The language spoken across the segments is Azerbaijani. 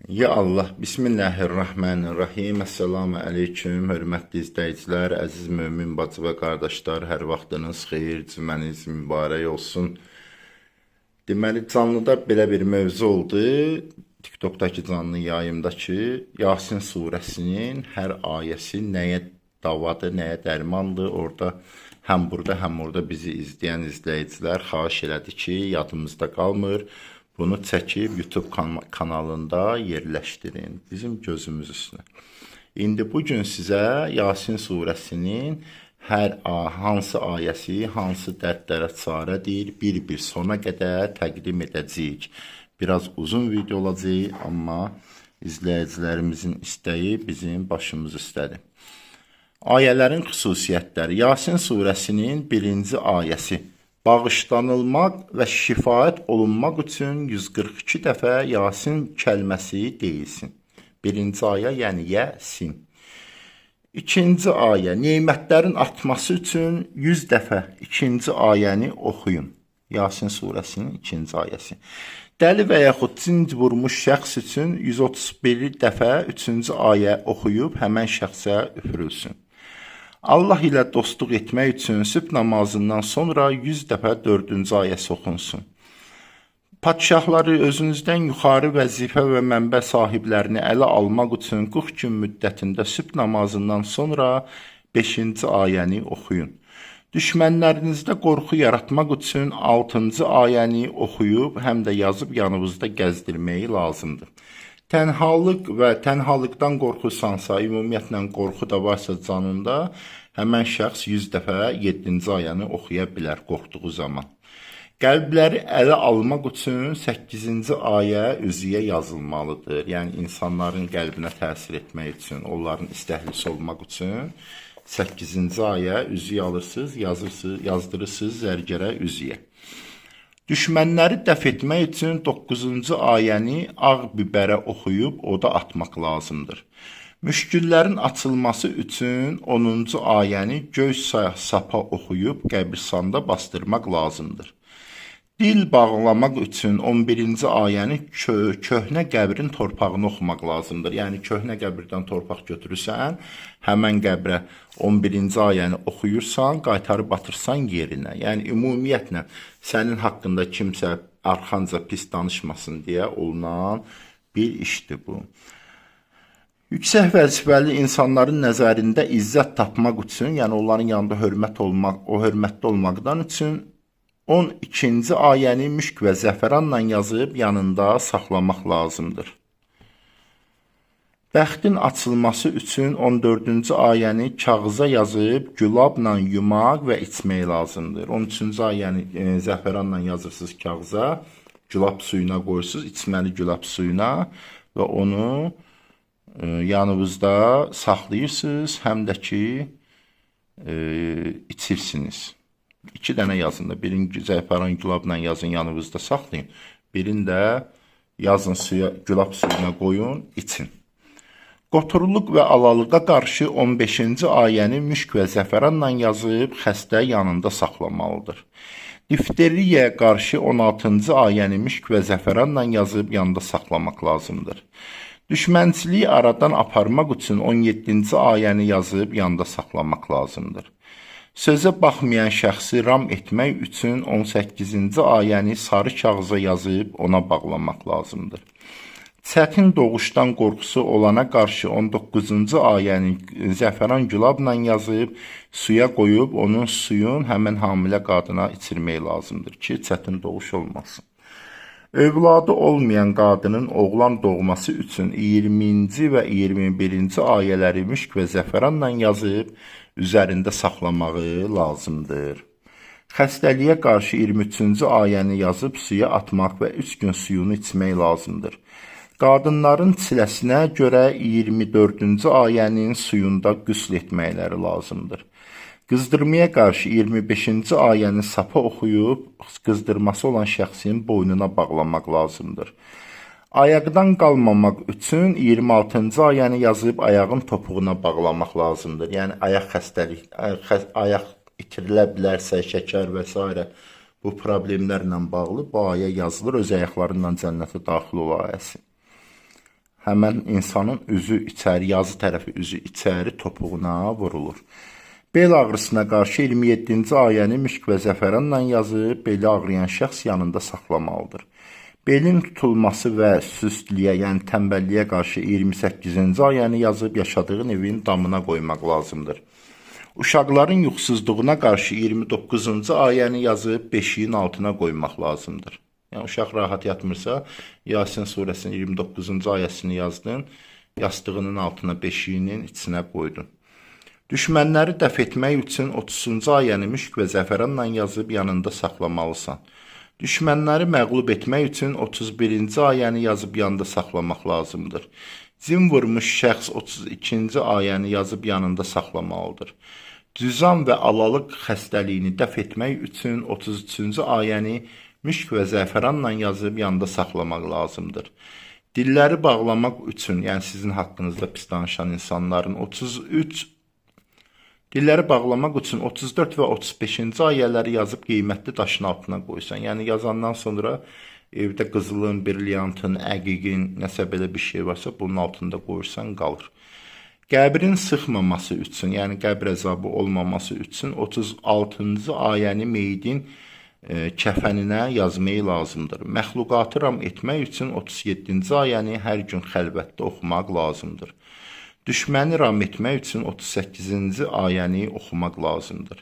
Ya Allah, Bismillahirrahmanirrahim. Assalamu aleyküm, hörmətli izləyicilər, əziz mömin bacı və qardaşlar, hər vaxtınız xeyir, cüməniz mübarək olsun. Deməli, canlıda belə bir mövzu oldu. TikTokdakı canlı yayımda ki, Yasin surəsinin hər ayəsi nəyə davadır, nəyə dərmandır. Orada həm burada, həm orada bizi izləyən izləyicilər xahiş elədi ki, yadımızda qalmır. Bunu çəkib YouTube kanalında yerləşdirin. Bizim gözümüz üstünə. İndi bugün sizə Yasin surəsinin hansı ayəsi, hansı dərdlərə çarədir, bir sona qədər təqdim edəcəyik. Biraz uzun video olacaq, amma izləyicilərimizin istəyi bizim başımız üstədir. Ayələrin xüsusiyyətləri. Yasin surəsinin 1-ci ayəsi. Bağışlanılmaq və şifayət olunmaq üçün 142 dəfə Yasin kəlməsi deyilsin. 1-ci ayə, yəni Yasin. 2-ci ayə, nemətlərin artması üçün 100 dəfə 2-ci ayəni oxuyun. Yasin surəsinin 2-ci ayəsi. Dəli və yaxud cinc vurmuş şəxs üçün 131 dəfə 3-cü ayə oxuyub həmən şəxsə üfürülsün. Allah ilə dostluq etmək üçün sübh namazından sonra 100 dəfə 4-cü ayəsi oxunsun. Padişahları özünüzdən yuxarı vəzifə və mənbə sahiblərini ələ almaq üçün 40 gün müddətində sübh namazından sonra 5-ci ayəni oxuyun. Düşmənlərinizdə qorxu yaratmaq üçün 6-cı ayəni oxuyub, həm də yazıb yanınızda gəzdirməyi lazımdır. Tənhalıq və tənhalıqdan qorxursansa, ümumiyyətlə qorxu da varsa canında, həmən şəxs 100 dəfə 7-ci ayəni oxuya bilər qorxduğu zaman. Qəlbləri ələ almaq üçün 8-ci ayə üzüyə yazılmalıdır. Yəni, insanların qəlbinə təsir etmək üçün, onların istəhlisi olmaq üçün 8-ci ayə üzüyə alırsınız, yazdırırsınız zərgərə üzüyə. Düşmənləri dəf etmək üçün 9-cu ayəni ağ bibərə oxuyub oda atmaq lazımdır. Müşküllərin açılması üçün 10-cu ayəni göy sapa oxuyub qəbirstanda bastırmaq lazımdır. Dil bağlamaq üçün 11-ci ayəni köhnə qəbrin torpağını oxumaq lazımdır. Yəni, köhnə qəbirdən torpaq götürürsən, həmən qəbrə 11-ci ayəni oxuyursan, qaytarıb atırsan yerinə. Yəni, ümumiyyətlə, sənin haqqında kimsə arxanca pis danışmasın deyə olunan bir işdir bu. Yüksək vəzifəli insanların nəzərində izzət tapmaq üçün, yəni onların yanında hörmətli olmaqdan üçün 12-ci ayəni müşk və zəfəranla yazıb yanında saxlamaq lazımdır. Bəxtin açılması üçün 14-cü ayəni kağıza yazıb gülabla yumaq və içmək lazımdır. 13-cü ayəni zəfəranla yazırsınız kağıza, gülab suyuna qoyursunuz, içməli gülab suyuna və onu yanınızda saxlayırsınız, həm də ki, içirsiniz. 2 dənə yazın da, birini zəfəran gülabla yazın, yanınızda saxlayın. Birini də yazın suya, gülab suyuna qoyun, için. Qoturluq və alalığa qarşı 15-ci ayəni müşk və zəfəranla yazıb xəstə yanında saxlamalıdır. Difteriyaya qarşı 16-cı ayəni müşk və zəfəranla yazıb yanında saxlamaq lazımdır. Düşmənçiliyi aradan aparmaq üçün 17-ci ayəni yazıb yanında saxlamaq lazımdır. Sözə baxmayan şəxsi ram etmək üçün 18-ci ayəni sarı kağıza yazıb ona bağlamaq lazımdır. Çətin doğuşdan qorxusu olana qarşı 19-cu ayəni zəfəran gülabla yazıb suya qoyub onun suyun həmən hamilə qadına içirmək lazımdır ki, çətin doğuş olmasın. Övladı olmayan qadının oğlan doğması üçün 20-ci və 21-ci ayələri müşk və zəfəranla yazıb üzərində saxlamağı lazımdır. Xəstəliyə qarşı 23-cü ayəni yazıb suya atmaq və 3 gün suyunu içmək lazımdır. Qadınların çiləsinə görə 24-cü ayənin suyunda qüsl etməkləri lazımdır. Qızdırmaya qarşı 25-ci ayəni sapa oxuyub, qızdırması olan şəxsin boynuna bağlamaq lazımdır. Ayaqdan qalmamaq üçün 26-cı ayəni yazıb ayağın topuğuna bağlamaq lazımdır. Yəni, ayaq itirilə bilərsə, şəkər və s. bu problemlərlə bağlı bu ayə yazılır, öz ayaqlarından cənnətə daxil ol ayəsi. həmən insanın üzü içəri, yazı tərəfi üzü içəri topuğuna vurulur. Bel ağrısına qarşı 27-ci ayəni müşk və zəfəranla yazıb, beli ağrıyan şəxs yanında saxlamalıdır. Belin tutulması və süstlüyə, yəni tənbəlliyə qarşı 28-ci ayəni yazıb, yaşadığın evin damına qoymaq lazımdır. Uşaqların yuxusuzluğuna qarşı 29-cu ayəni yazıb, beşiyin altına qoymaq lazımdır. Yəni, uşaq rahat yatmırsa, Yasin surəsinin 29-cu ayəsini yazdın, yastığının altına beşiyinin içinə qoydun. Düşmənləri dəf etmək üçün 30-cu ayəni müşk və zəfəranla yazıb yanında saxlamalısan. Düşmənləri məğlub etmək üçün 31-ci ayəni yazıb yanında saxlamaq lazımdır. Cin vurmuş şəxs 32-ci ayəni yazıb yanında saxlamalıdır. Cüzam və alalıq xəstəliyini dəf etmək üçün 33-cü ayəni müşk və zəfəranla yazıb yanında saxlamaq lazımdır. Dilləri bağlamaq üçün, yəni sizin haqqınızda pis danışan insanların dilləri bağlamaq üçün 34 və 35-ci ayələri yazıb qiymətli daşın altına qoysan. Yəni yazandan sonra evdə qızılın, brilyantın, əqiqin, nəsə belə bir şey varsa bunun altında qoyursan qalır. Qəbrin sıxmaması üçün, yəni qəbr əzabı olmaması üçün 36-cı ayəni meyidin kəfəninə yazmayı lazımdır. Məxluqatı ram etmək üçün 37-ci ayəni hər gün xəlvətdə oxumaq lazımdır. Düşməni ram etmək üçün 38-ci ayəni oxumaq lazımdır.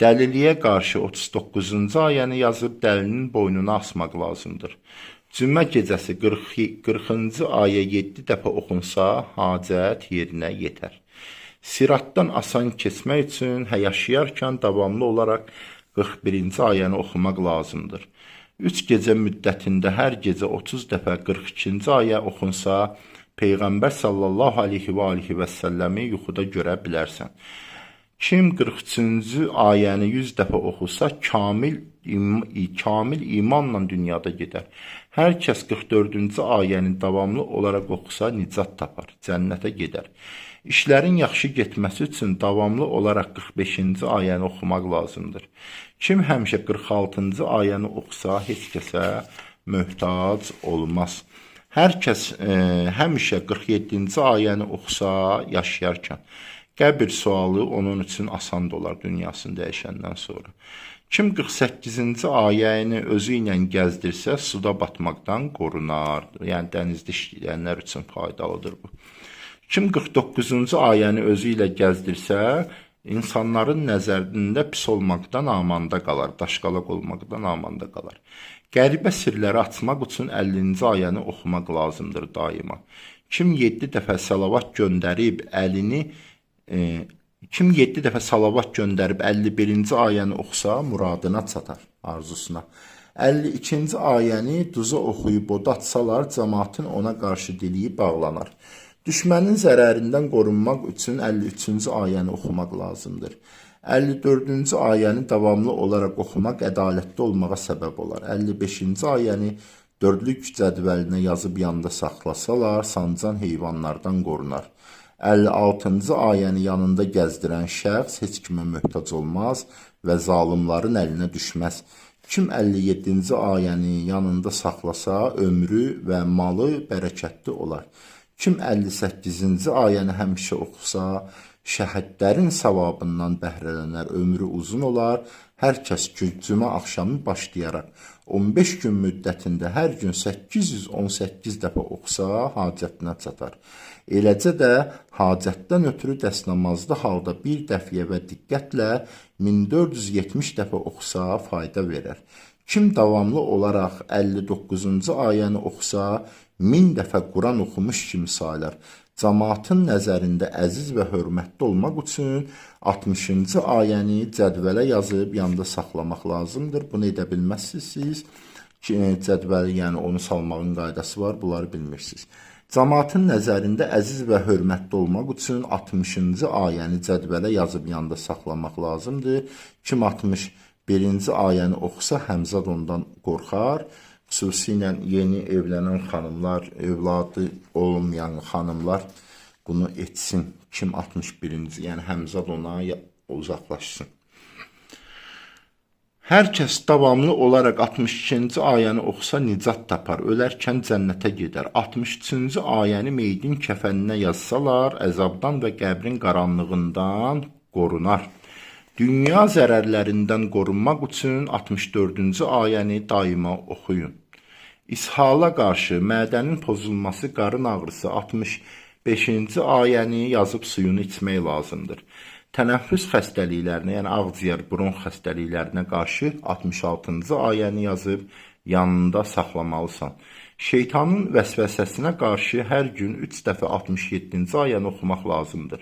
Dəliliyə qarşı 39-cu ayəni yazıb dəlinin boynuna asmaq lazımdır. Cümə gecəsi 40-cı ayə 7 dəfə oxunsa, hacət yerinə yetər. Siratdan asan keçmək üçün yaşayarkən davamlı olaraq 41-ci ayəni oxumaq lazımdır. 3 gecə müddətində hər gecə 30 dəfə 42-ci ayə oxunsa, Peyğəmbər sallallahu aleyhi və səlləmi yuxuda görə bilərsən. Kim 43-cü ayəni 100 dəfə oxusa, kamil imanla dünyada gedər. Hər kəs 44-cü ayəni davamlı olaraq oxusa, nicat tapar, cənnətə gedər. İşlərin yaxşı getməsi üçün davamlı olaraq 45-ci ayəni oxumaq lazımdır. Kim həmişə 46-cı ayəni oxusa, heç kəsə möhtac olmaz. Hər kəs həmişə 47-ci ayəni oxusa, yaşayarkən, qəbir sualı onun üçün asan olar dünyasını dəyişəndən sonra. Kim 48-ci ayəni özü ilə gəzdirsə, suda batmaqdan qorunar. Yəni, dənizdə işləyənlər üçün faydalıdır bu. Kim 49-cu ayəni özü ilə gəzdirsə, insanların nəzərində pis olmaqdan amanda qalar, daşqalaq olmaqdan amanda qalar. Qəribə sirləri açmaq üçün 50-ci ayəni oxumaq lazımdır daima. Kim 7 dəfə salavat göndərib 51-ci ayəni oxusa, muradına çatar, arzusuna. 52-ci ayəni duza oxuyub oda atsalar, cəmaatın ona qarşı diliyi bağlanar. Düşmənin zərərindən qorunmaq üçün 53-cü ayəni oxumaq lazımdır. 54-cü ayəni davamlı olaraq oxumaq ədalətli olmağa səbəb olar. 55-ci ayəni dördlük cədvəlinə yazıb yanında saxlasalar, sancan heyvanlardan qorunar. 56-cı ayəni yanında gəzdirən şəxs heç kimə möhtac olmaz və zalimların əlinə düşməz. Kim 57-ci ayəni yanında saxlasa, ömrü və malı bərəkətli olar. Kim 58-ci ayəni həmişə oxusa, şəhədlərin savabından bəhrələnər, ömrü uzun olar. Hər kəs cümə axşamı başlayaraq 15 gün müddətində hər gün 818 dəfə oxusa, hacətinə çatar. Eləcə də hacətdən ötürü dəstəmazlı halda bir dəfiyə və diqqətlə 1470 dəfə oxusa, fayda verər. Kim davamlı olaraq 59-cu ayəni oxusa, 1000 dəfə Quran oxumuş kimi sayılar. Cəmaatın nəzərində əziz və hörmətli olmaq üçün 60-cı ayəni cədvələ yazıb yanında saxlamaq lazımdır. Bunu edə bilməzsiniz. Cədvəli, yəni onu salmağın qaydası var, bunları bilmirsiniz. Cəmaatın nəzərində əziz və hörmətli olmaq üçün 60-cı ayəni cədvələ yazıb yanında saxlamaq lazımdır. Kim 61-ci ayəni oxusa, həmzad ondan qorxar. Xüsusilə yeni evlənən xanımlar, övladı olmayan xanımlar bunu etsin. Kim 61-ci, yəni həmzad ona uzaqlaşsın. Hər kəs davamlı olaraq 62-ci ayəni oxusa nicat tapar, ölərkən cənnətə gedər. 63-cü ayəni meydin kəfəninə yazsalar, əzabdan və qəbrin qaranlığından qorunar. Dünya zərərlərindən qorunmaq üçün 64-cü ayəni daima oxuyun. İshala qarşı mədənin pozulması, qarın ağrısı 65-ci ayəni yazıb suyunu içmək lazımdır. Tənəffüs xəstəliklərinə, yəni ağciyər, bronx xəstəliklərinə qarşı 66-cı ayəni yazıb yanında saxlamalısan. Şeytanın vəsvəsəsinə qarşı hər gün 3 dəfə 67-ci ayəni oxumaq lazımdır.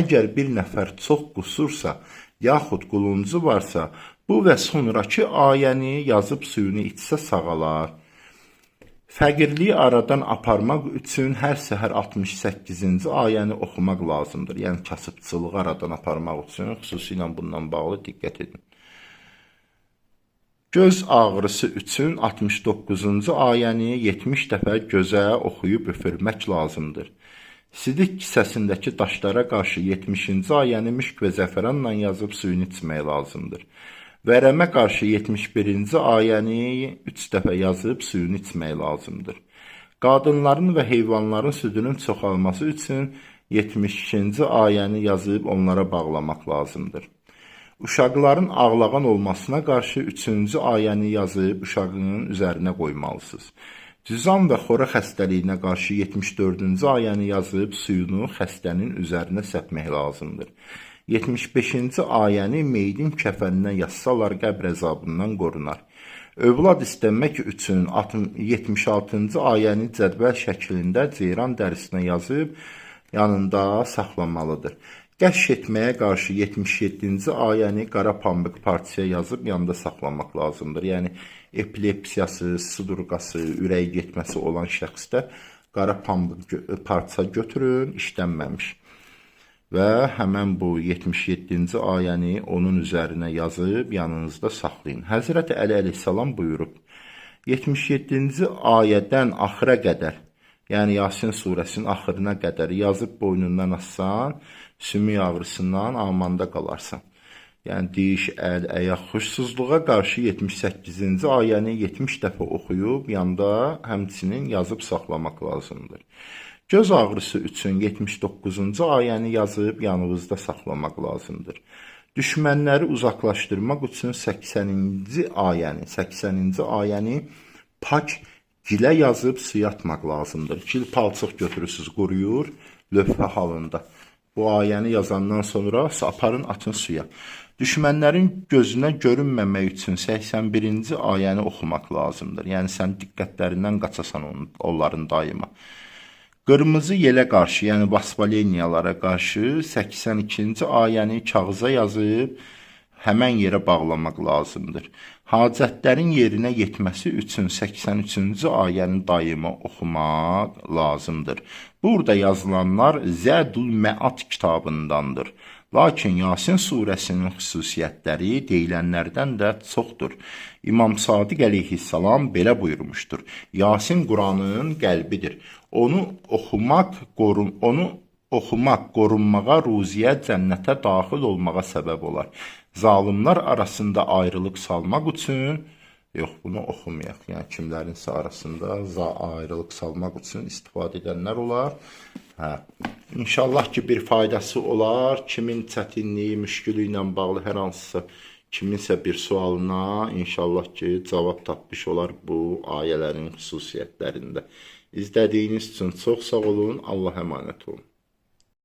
Əgər bir nəfər çox qusursa, yaxud quluncu varsa, bu və sonraki ayəni yazıb suyunu içsə sağalar. Fəqirliyi aradan aparmaq üçün hər səhər 68-ci ayəni oxumaq lazımdır. Yəni, kasıbçılığı aradan aparmaq üçün xüsusilə bundan bağlı diqqət edin. Göz ağrısı üçün 69-cu ayəni 70 dəfə gözə oxuyub üfürmək lazımdır. Sidik kisəsindəki daşlara qarşı 70-ci ayəni müşk və zəfəranla yazıb suyunu içmək lazımdır. Vərəmə qarşı 71-ci ayəni 3 dəfə yazıb suyunu içmək lazımdır. Qadınların və heyvanların südünün çoxalması üçün 72-ci ayəni yazıb onlara bağlamaq lazımdır. Uşaqların ağlağan olmasına qarşı 3-cü ayəni yazıb uşağının üzərinə qoymalısınız. Cüzam və xora xəstəliyinə qarşı 74-cü ayəni yazıb suyunu xəstənin üzərinə səpmək lazımdır. 75-ci ayəni meydin kəfəninə yazsalar qəbr əzabından qorunar. Övlad istəmək üçün 76-cı ayəni cədvəl şəklində ceyran dərisinə yazıb yanında saxlamalıdır. Qəşş etməyə qarşı 77-ci ayəni qara pambıq parçaya yazıb yanında saxlamaq lazımdır. Yəni, epilepsiyası, sudurqası, ürək getməsi olan şəxsdə qara pambıq parça götürün, işlənməmiş. Və həmən bu 77-ci ayəni onun üzərinə yazıb yanınızda saxlayın. Həzrəti Əli əleyhissalam buyurub, 77-ci ayədən axıra qədər, yəni Yasin surəsinin axırına qədər yazıb boynundan assan, sümük ağrısından amanda qalarsan. Yəni, diş, əl, əyaq xuşsuzluğa qarşı 78-ci ayəni 70 dəfə oxuyub, yanda həmçinin yazıb saxlamaq lazımdır. Göz ağrısı üçün 79-cu ayəni yazıb yanınızda saxlamaq lazımdır. Düşmənləri uzaqlaşdırmaq üçün 80-ci ayəni pak gilə yazıb suya atmaq lazımdır. Gil palçıq götürürsünüz, quruyur, lövhə halında. Bu ayəni yazandan sonra aparın, atın suya. Düşmənlərin gözünə görünməmək üçün 81-ci ayəni oxumaq lazımdır. Yəni, sən diqqətlərindən qaçasan onların daima. Qırmızı yelə qarşı, yəni vasvaleniyalara qarşı 82-ci ayəni kağıza yazıb həmən yerə bağlamaq lazımdır. Hacətlərin yerinə yetməsi üçün 83-cü ayəni daima oxumaq lazımdır. Burada yazılanlar Zədül Məad kitabındandır. Lakin Yasin surəsinin xüsusiyyətləri deyilənlərdən də çoxdur. İmam Sadiq əleyhissalam belə buyurmuşdur. Yasin Quranın qəlbidir. Onu oxumaq qorunmağa, ruziyə, cənnətə daxil olmağa səbəb olar. Zalimlər arasında ayrılıq salmaq üçün, yox, bunu oxumayaq. Yəni, kimlərinsə arasında ayrılıq salmaq üçün istifadə edənlər olar. İnşallah ki, bir faydası olar. Kimin çətinliyi, müşkülü ilə bağlı hər hansısa kiminsə bir sualına inşallah ki, cavab tapmış olar bu ayələrin xüsusiyyətlərində. İzlədiyiniz üçün çox sağ olun. Allah əmanət olun.